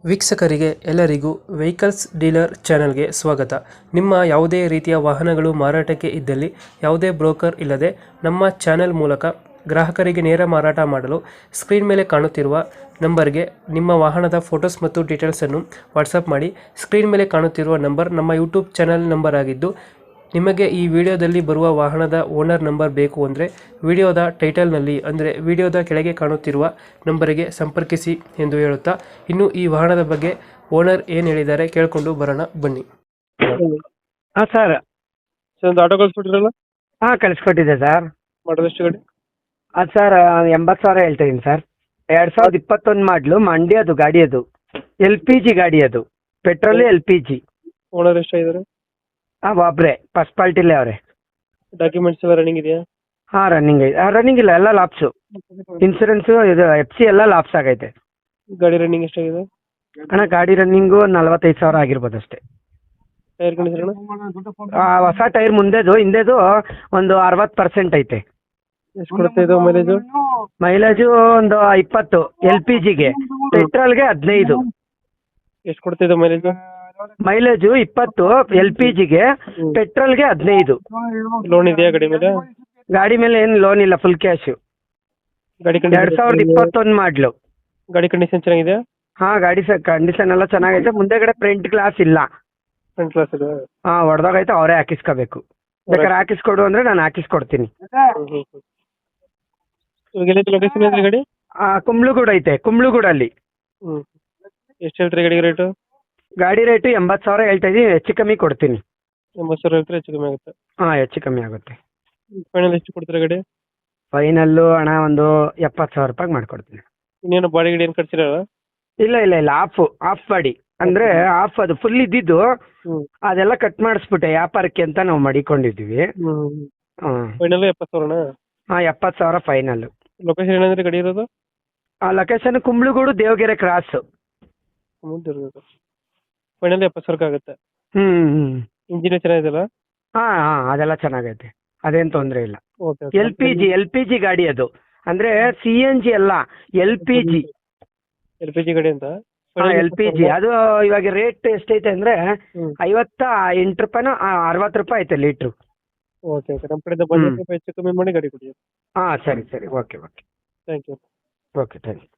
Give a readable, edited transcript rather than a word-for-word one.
ವೀಕ್ಷಕರಿಗೆ ಎಲ್ಲರಿಗೂ vehicles dealer ಚಾನೆಲ್ಗೆ ಸ್ವಾಗತ. ನಿಮ್ಮ ಯಾವುದೇ ರೀತಿಯ ವಾಹನಗಳು ಮಾರಾಟಕ್ಕೆ ಇದ್ದಲ್ಲಿ ಯಾವುದೇ ಬ್ರೋಕರ್ ಇಲ್ಲದೆ ನಮ್ಮ ಚಾನೆಲ್ ಮೂಲಕ ಗ್ರಾಹಕರಿಗೆ ನೇರ ಮಾರಾಟ ಮಾಡಲು ಸ್ಕ್ರೀನ್ ಮೇಲೆ ಕಾಣುತ್ತಿರುವ ನಂಬರ್ಗೆ ನಿಮ್ಮ ವಾಹನದ ಫೋಟೋಸ್ ಮತ್ತು ಡೀಟೇಲ್ಸನ್ನು ವಾಟ್ಸಪ್ ಮಾಡಿ. ಸ್ಕ್ರೀನ್ ಮೇಲೆ ಕಾಣುತ್ತಿರುವ ನಂಬರ್ ನಮ್ಮ ಯೂಟ್ಯೂಬ್ ಚಾನೆಲ್ ನಂಬರ್ ಆಗಿದ್ದು, ನಿಮಗೆ ಈ ವಿಡಿಯೋದಲ್ಲಿ ಬರುವ ವಾಹನದ ಓನರ್ ನಂಬರ್ ಬೇಕು ಅಂದರೆ ವಿಡಿಯೋದ ಟೈಟಲ್ನಲ್ಲಿ ಅಂದರೆ ವಿಡಿಯೋದ ಕೆಳಗೆ ಕಾಣುತ್ತಿರುವ ನಂಬರಿಗೆ ಸಂಪರ್ಕಿಸಿ ಎಂದು ಹೇಳುತ್ತಾ, ಇನ್ನು ಈ ವಾಹನದ ಬಗ್ಗೆ ಓನರ್ ಏನು ಹೇಳಿದ್ದಾರೆ ಕೇಳಿಕೊಂಡು ಬರೋಣ ಬನ್ನಿ. ಹಾಂ ಸರ್. ಒಂದು ಆಟೋ ಕಳಿಸ್ಬಿಟ್ಟಿರಲ್ಲ, ಹಾಂ ಕಳಿಸ್ಕೊಟ್ಟಿದ್ದೆ ಸರ್. ಮಾಡೋದು ಎಷ್ಟು ಗಾಡಿ? ಅದು ಸರ್ 80,000 ಹೇಳ್ತಾ ಇದ್ದೀನಿ ಸರ್. 2021 ಮಾಡಲು ಮಂಡ್ಯದು ಗಾಡಿ, ಅದು LPG ಗಾಡಿ, ಅದು ಪೆಟ್ರೋಲ್ LPG. ಓನರ್ ಎಷ್ಟಾಗಿದ್ದಾರೆ? ಹಾಂ ಒಬ್ಬರೇ ಫಸ್ಟ್ ಪಾರ್ಟಿಲೇ ಅವರೇ. ಡಾಕ್ಯುಮೆಂಟ್ಸ್ ಎಲ್ಲ ರನ್ನಿಂಗ್ ಇದೆಯಾ? ಹಾಂ ರನ್ನಿಂಗ್ ಐತೆ. ರನ್ನಿಂಗ್ ಇಲ್ಲ, ಎಲ್ಲ ಲಾಪ್ಸು. ಇನ್ಸೂರೆನ್ಸು ಇದು FC ಎಲ್ಲ ಲಾಪ್ಸ್ ಆಗೈತೆ. ಗಾಡಿ ರನ್ನಿಂಗ್ ಎಷ್ಟಾಗಿದೆ? ಅಣ್ಣ ಗಾಡಿ ರನ್ನಿಂಗು 45,000 ಆಗಿರ್ಬೋದು ಅಷ್ಟೇ. Tyre condition? ಹೊಸ ಟೈರ್ ಮುಂದೆದು, ಹಿಂದೆದು ಒಂದು 60% ಐತೆ. ಎಷ್ಟು ಕೊಡುತ್ತೆ ಇದು ಮೈಲೇಜು? ಮೈಲೇಜು ಒಂದು 20 LPGಗೆ, ಪೆಟ್ರೋಲ್ಗೆ 15. ಎಷ್ಟು ಕೊಡುತ್ತೆ ಇದು ಮೈಲೇಜು? ಮೈಲೇಜು 20 LPGಗೆ, ಪೆಟ್ರೋಲ್ಗೆ 15. ಲೋನ್ ಇದೆಯಾ ಗಾಡಿ ಮೇಲೆ? ಗಾಡಿ ಮೇಲೆ ಏನು ಲೋನ್ ಇಲ್ಲ, ಫುಲ್ ಕ್ಯಾಶು. ಗಾಡಿ 2021 ಮಾಡಲು. ಗಾಡಿ ಕಂಡೀಷನ್ ಚೆನ್ನಾಗಿದೆಯಾ? ಹಾಂ ಗಾಡಿ ಕಂಡೀಷನ್ ಎಲ್ಲ ಚೆನ್ನಾಗೈತೆ. ಮುಂದೆಗಡೆ ಫ್ರಂಟ್ ಗ್ಲಾಸ್ ಇಲ್ಲ. ಫ್ರಂಟ್ ಕ್ಲಾಸ್ ಇದೆ? ಹಾಂ ಹೊಡೆದಾಗೈತೆ, ಅವರೇ ಹಾಕಿಸ್ಕೋಬೇಕು. ಬೇಕಾದ್ರೆ ಹಾಕಿಸ್ಕೊಡು ಅಂದರೆ ನಾನು ಹಾಕಿಸ್ಕೊಡ್ತೀನಿ. ಲೊಕೇಶನ್ ಇದೆ ಗಾಡಿ? ಕುಂಬ್ಳಗೂಡು ಐತೆ, ಕುಂಬ್ಳಗೂಡಲ್ಲಿ. ಎಷ್ಟು ಹೇಳ್ತೀರಿ ಗಾಡಿ ರೇಟು? ಗಾಡಿ ರೇಟು 80,000 ಹೇಳ್ತಾ ಇದ್ದೀನಿ, ಹೆಚ್ಚು ಕಮ್ಮಿ ಕೊಡ್ತೀನಿ. 80,000 ಹೇಳ್ತಾರೆ, ಹೆಚ್ಚು ಕಮ್ಮಿ ಆಗುತ್ತೆ? ಹಾಂ ಹೆಚ್ಚು ಕಮ್ಮಿ ಆಗುತ್ತೆ. ಫೈನಲ್ ಎಷ್ಟು ಕೊಡ್ತೀರಾ ಗಾಡಿ? ಫೈನಲ್ಲು ಹಣ ಒಂದು 70,000 ರೂಪಾಯಿಗೆ ಮಾಡಿಕೊಡ್ತೀನಿ. ಇನ್ನೇನು ಬಾಡಿ ಗಿಡಿ ಏನು ಕಟ್ಸಿರಲ್ಲ? ಇಲ್ಲ ಇಲ್ಲ ಇಲ್ಲ, ಆಫ್ ಬಾಡಿ ಅಂದರೆ ಆಫ್, ಅದು ಫುಲ್ ಇದ್ದಿದ್ದು ಅದೆಲ್ಲ ಕಟ್ ಮಾಡಿಸ್ಬಿಟ್ಟೆ ವ್ಯಾಪಾರಕ್ಕೆ ಅಂತ ನಾವು ಮಡಿಕೊಂಡಿದ್ದೀವಿ. ಹಾಂ ಫೈನಲ್ 70,000? ಹಾಂ 70,000 ಫೈನಲ್ಲು. ಲೊಕೇಶನ್ ಏನಂದ್ರೆ ಗಾಡಿ ಇರೋದು? Location Kumbalagodu Devagere cross. Final 70,000 ಆಗುತ್ತೆ. ಹ್ಞೂ. ಇಂಜಿನ್ ಚೆನ್ನಾಗಿದೆಯಲ್ಲ? ಹಾಂ ಹಾಂ ಅದೆಲ್ಲ ಚೆನ್ನಾಗೈತೆ, ಅದೇನು ತೊಂದರೆ ಇಲ್ಲ. ಓಕೆ. LPG ಗಾಡಿ ಅದು, ಅಂದರೆ CNG ಅಲ್ಲ, LPG. LPG ಗಾಡಿ ಅಂತ? ಹಾಂ LPG. ಅದು ಇವಾಗ ರೇಟ್ ಎಷ್ಟೈತೆ ಅಂದರೆ 58 ರೂಪಾಯಿನೋ 60 ರೂಪಾಯಿ ಐತೆ ಲೀಟ್ರು. Okay okay. ನಮ್ಮ ಕಡೆಯಿಂದ ಬಂದು ಸ್ವಲ್ಪ ಹೆಚ್ಚು ಕಮ್ಮಿ ಮಾಡಿ ಗಾಡಿ ಕೊಡಿ. ಹಾಂ ಸರಿ ಸರಿ, okay okay. Thank you. Okay thank you.